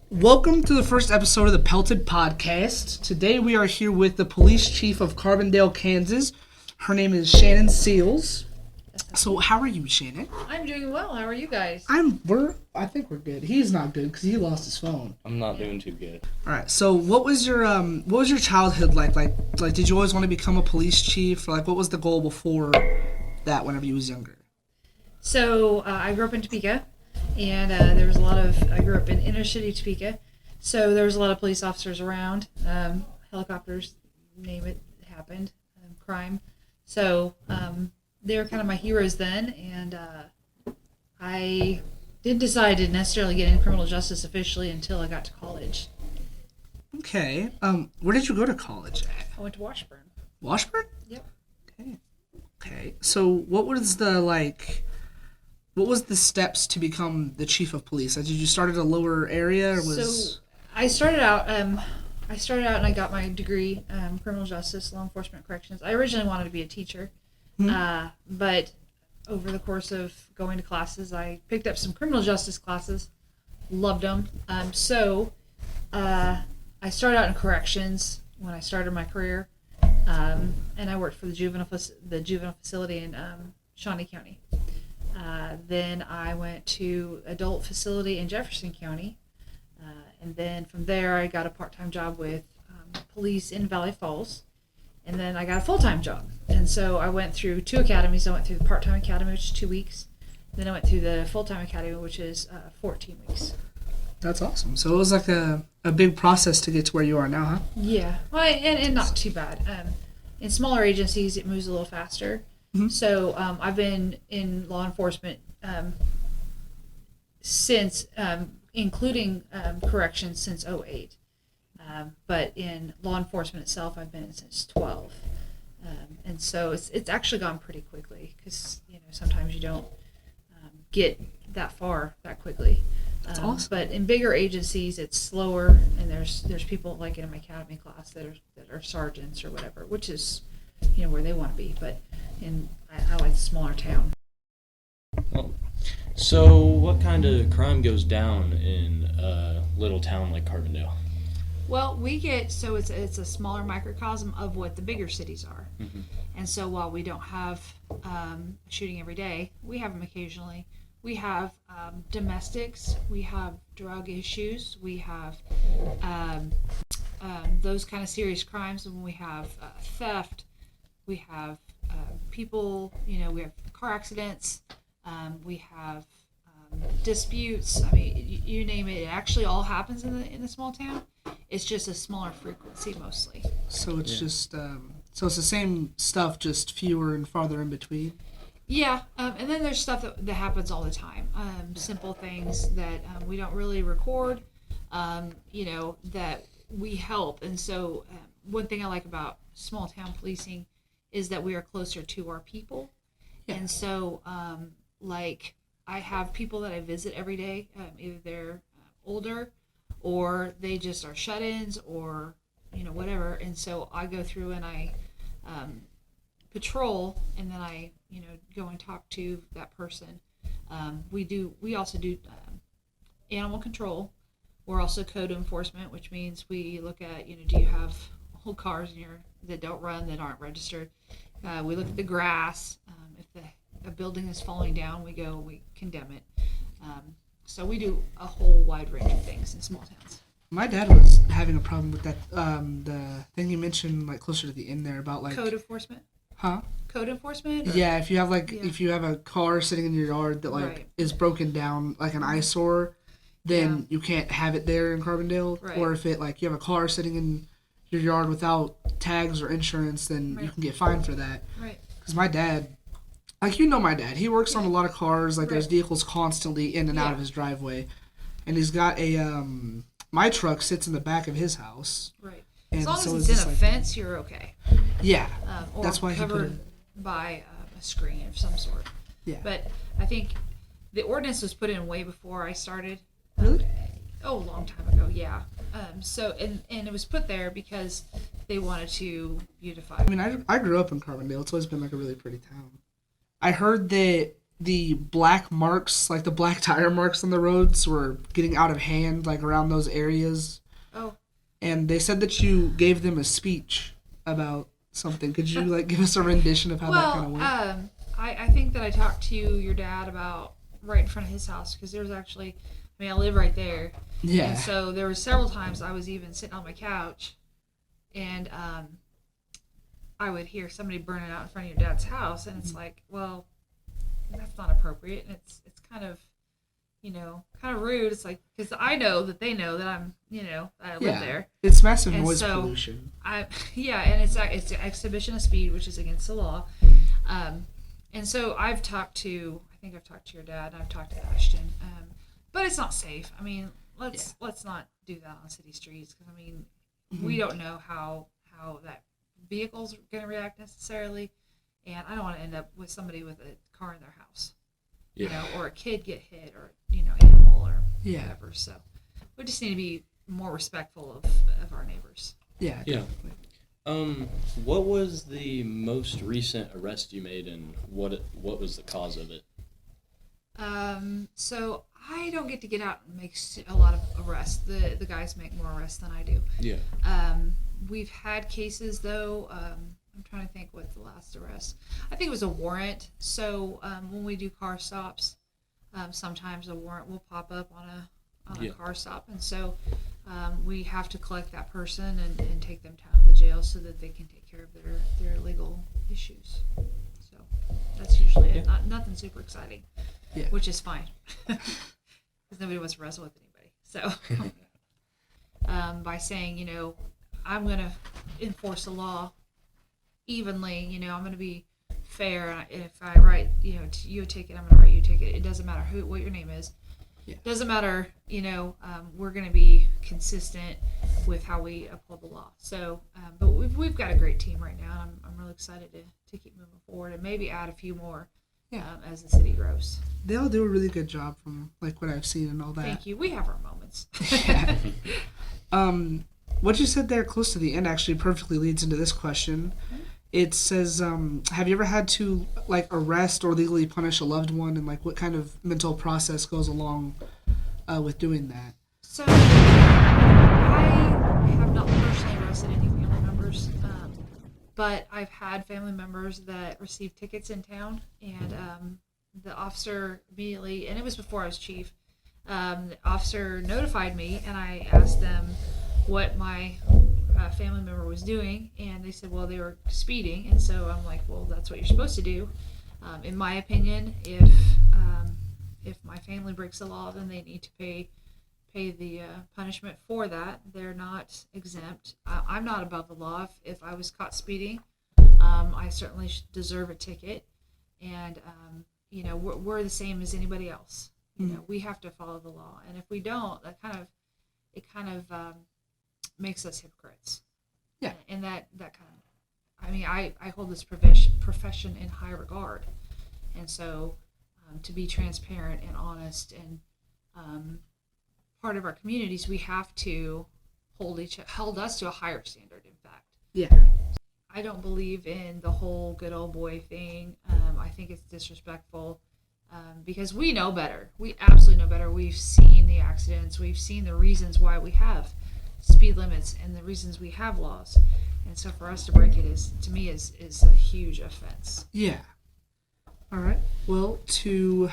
Welcome to the first episode of the PELTED podcast. Today we are here with the police chief of Carbondale, Kansas. Her name is Shannon Seals. So how are you, Shannon? I'm doing well. How are you guys? I think we're good. He's not good because he lost his phone. I'm not doing too good. All right. So what was your childhood like? Like did you always want to become a police chief? Or like what was the goal before that? Whenever you was younger. So I grew up in Topeka, and there was I grew up in inner city Topeka, so there was a lot of police officers around, helicopters, name it, happened, crime. So they were kind of my heroes then, and I didn't decide to necessarily get in criminal justice officially until I got to college. Okay. Where did you go to college at? I went to Washburn. Washburn? Yep. Okay. So what was the steps to become the chief of police? Did you start at a lower area, or was? So I started out. I started out and I got my degree, criminal justice, law enforcement, corrections. I originally wanted to be a teacher, but over the course of going to classes, I picked up some criminal justice classes, loved them. So I started out in corrections when I started my career, and I worked for the juvenile facility in Shawnee County. Then I went to adult facility in Jefferson County, and then from there I got a part-time job with police in Valley Falls, and then I got a full-time job. And so I went through 2 academies. I went through the part-time academy, which is 2 weeks. Then I went through the full-time academy, which is 14 weeks. That's awesome. So it was like a big process to get to where you are now, huh? Yeah, well, and not too bad. In smaller agencies, it moves a little faster. Mm-hmm. So I've been in law enforcement since, including corrections, since '08. But in law enforcement itself, I've been in since 12. And so it's actually gone pretty quickly because sometimes you don't get that far that quickly. That's awesome. But in bigger agencies, it's slower, and there's people like in my academy class that are sergeants or whatever, which is where they want to be. But I like a smaller town. So what kind of crime goes down in a little town like Carbondale? Well, it's a smaller microcosm of what the bigger cities are. Mm-hmm. And so while we don't have shooting every day, we have them occasionally. We have domestics, we have drug issues, we have those kind of serious crimes, and we have theft, we have people, we have car accidents, we have disputes. I mean, you name it. It actually all happens in the small town. It's just a smaller frequency mostly. So it's just so it's the same stuff, just fewer and farther in between. Yeah, and then there's stuff that happens all the time. Simple things that we don't really record, that we help. And so one thing I like about small town policing is that we are closer to our people. Yeah. And so, I have people that I visit every day. Either they're older or they just are shut-ins or, whatever. And so I go through and I patrol, and then I, go and talk to that person. We also do animal control. We're also code enforcement, which means we look at, do you have old cars that don't run, that aren't registered? We look at the grass. If a building is falling down, we condemn it. So we do a whole wide range of things in small towns. My dad was having a problem with that. The thing you mentioned, like closer to the end there, about like code enforcement. Huh? Code enforcement? Or? Yeah, if you have a car sitting in your yard that Right. is broken down like an eyesore, then you can't have it there in Carbondale. Right. Or if you have a car sitting in your yard without tags or insurance, then you can get fined for that. Right. Because my dad, my dad, he works on a lot of cars. Like there's vehicles constantly in and out of his driveway, and he's got a my truck sits in the back of his house. Right. And as long so as it's in a fence, you're okay. Yeah. Or that's why covered he put it by a screen of some sort. Yeah. But I think the ordinance was put in way before I started. Really? A long time ago, yeah. And it was put there because they wanted to beautify. I mean, I grew up in Carbondale. It's always been like a really pretty town. I heard that the black marks, like the black tire marks on the roads, were getting out of hand, like around those areas. Oh. And they said that you gave them a speech about something. Could you like give us a rendition of how that kind of went? I think that I talked to your dad about right in front of his house because there was actually, I mean, I live right there. Yeah. And so there were several times I was even sitting on my couch and I would hear somebody burning out in front of your dad's house, and it's like, well, that's not appropriate, and it's kind of, kind of rude. It's like, because I know that they know that I'm, I live there. It's massive And noise so pollution. And it's an exhibition of speed, which is against the law. And so I think I've talked to your dad, and I've talked to Ashton, but it's not safe. I mean, let's not do that on city streets, because I mean, we don't know how that vehicle's going to react necessarily, and I don't want to end up with somebody with a car in their house, or a kid get hit, or animal or whatever. So we just need to be more respectful of our neighbors. Yeah. What was the most recent arrest you made, and what was the cause of it? So I don't get to get out and make a lot of arrests. The guys make more arrests than I do. Yeah. We've had cases though. I'm trying to think what the last arrest. I think it was a warrant. So when we do car stops, sometimes a warrant will pop up on a car stop, and so we have to collect that person and take them down to the jail so that they can take care of their legal issues. So that's usually it. Nothing super exciting, which is fine because nobody wants to wrestle with anybody. So by saying, I'm going to enforce the law evenly, I'm going to be fair. If I write, you a ticket, I'm going to write you a ticket. It doesn't matter what your name is. Yeah. Doesn't matter, we're going to be consistent with how we uphold the law. So, but we've got a great team right now. And I'm really excited to keep moving forward and maybe add a few more as the city grows. They all do a really good job from like what I've seen and all that. Thank you. We have our moments. What you said there close to the end actually perfectly leads into this question. It says, have you ever had to like arrest or legally punish a loved one, and like what kind of mental process goes along with doing that? So I have not personally arrested any family members, but I've had family members that received tickets in town, and the officer immediately, and it was before I was chief, the officer notified me, and I asked them what my family member was doing, and they said, well, they were speeding. And so I'm like, well, that's what you're supposed to do. In my opinion, if my family breaks the law, then they need to pay the punishment for that. They're not exempt. I'm not above the law. If I was caught speeding, I certainly deserve a ticket, and we're the same as anybody else. We have to follow the law, and if we don't, it kind of makes us hypocrites. Yeah. And that kind of, I mean, I hold this profession in high regard, and so to be transparent and honest and part of our communities, we have to hold us to a higher standard. In fact. Yeah. I don't believe in the whole good old boy thing. I think it's disrespectful. Because we know better. We absolutely know better. We've seen the accidents. We've seen the reasons why we have speed limits and the reasons we have laws. And so for us to break it is a huge offense. Yeah. All right. Well, to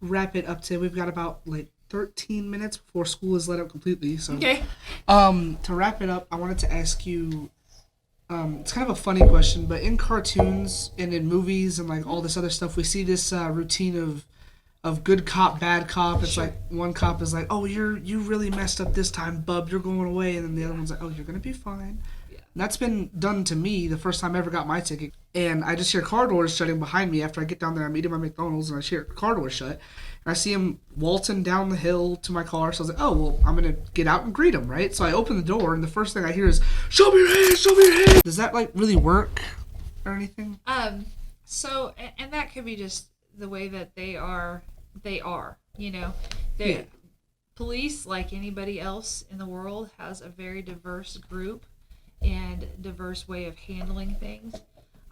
wrap it up today, we've got about like 13 minutes before school is let up completely. So, okay. To wrap it up, I wanted to ask you. It's kind of a funny question, but in cartoons and in movies and like all this other stuff, we see this routine of good cop, bad cop. It's like one cop is like, "Oh, you really messed up this time, bub. You're going away," and then the other one's like, "Oh, you're gonna be fine." Yeah. And that's been done to me the first time I ever got my ticket, and I just hear car doors shutting behind me after I get down there. I'm eating my McDonald's, and I hear car doors shut. I see him waltzing down the hill to my car, so I was like, oh, well, I'm going to get out and greet him, right? So I open the door, and the first thing I hear is, show me your hands, show me your hands! Does that, like, really work or anything? So, and that could be just the way that they are, Yeah. Police, like anybody else in the world, has a very diverse group and diverse way of handling things.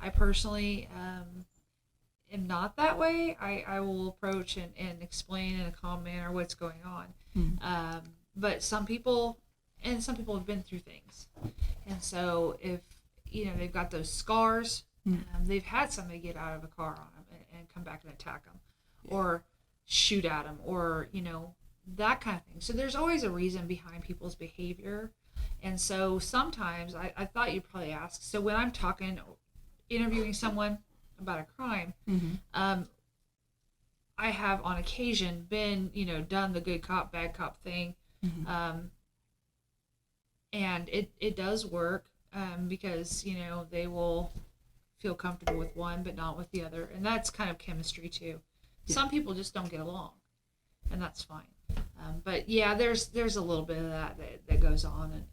I personally am not that way, I will approach and explain in a calm manner what's going on. But some people have been through things, and so if they've got those scars, they've had somebody get out of a car on them and come back and attack them, or shoot at them, or that kind of thing. So there's always a reason behind people's behavior, and so sometimes I thought you'd probably ask. So when I'm interviewing someone about a crime, I have on occasion been done the good cop bad cop thing, and it does work, because they will feel comfortable with one but not with the other, and that's kind of chemistry too. Some people just don't get along, and that's fine. But yeah, there's a little bit of that goes on, and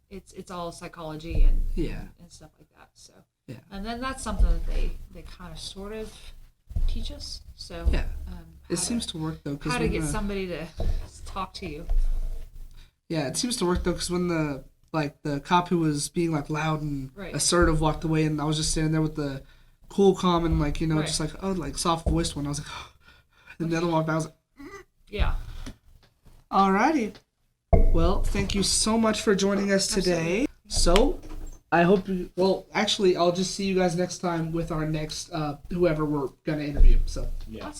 it's all psychology and stuff like that. So and then that's something that they kind of sort of teach us. So it seems to work though. How to get somebody to talk to you. Yeah, it seems to work though, because when the cop who was being loud and assertive walked away, and I was just standing there with the cool, calm, and just soft voiced one. I was like, oh. And the other one walked by, I was like, yeah. Alrighty. Well, thank you so much for joining us today. So, I hope actually, I'll just see you guys next time with our next whoever we're gonna interview. So. Yeah.